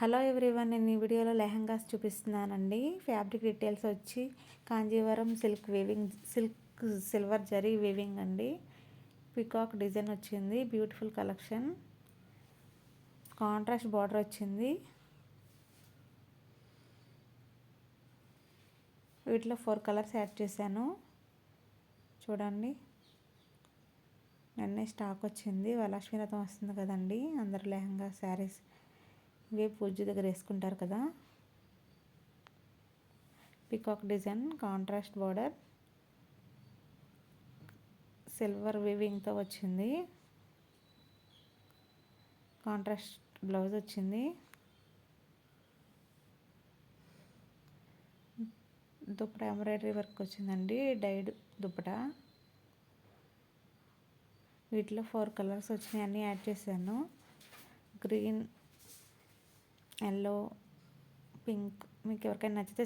Hello everyone, నేను ఈ వీడియోలో లెహంగాస్ చూపిస్తున్నానండి. ఫ్యాబ్రిక్ డీటెయిల్స్ వచ్చి Kanjeevaram silk silver zari weaving అండి. పికాక్ డిజైన్ వచ్చింది, బ్యూటిఫుల్ కలెక్షన్. కాంట్రాస్ట్ బార్డర్ వచ్చింది. వీటిలో 4 కలర్స్ యాడ్ చేశాను, చూడండి. నిన్నే స్టాక్ వచ్చింది, వరలక్ష్మి వ్రతం వస్తుంది కదండి, అందరు లెహంగా శారీస్ ఇవే పూజ దగ్గర వేసుకుంటారు కదా. Peacock design, contrast border, silver వీవింగ్తో వచ్చింది. కాంట్రాస్ట్ బ్లౌజ్ వచ్చింది. దుప్పట ఎంబ్రాయిడరీ వర్క్ వచ్చిందండి, డైడ్ దుప్పట. వీటిలో 4 కలర్స్ వచ్చినాయి, అన్నీ యాడ్ చేశాను. Green, yellow, pink. మీకు ఎవరికైనా నచ్చితే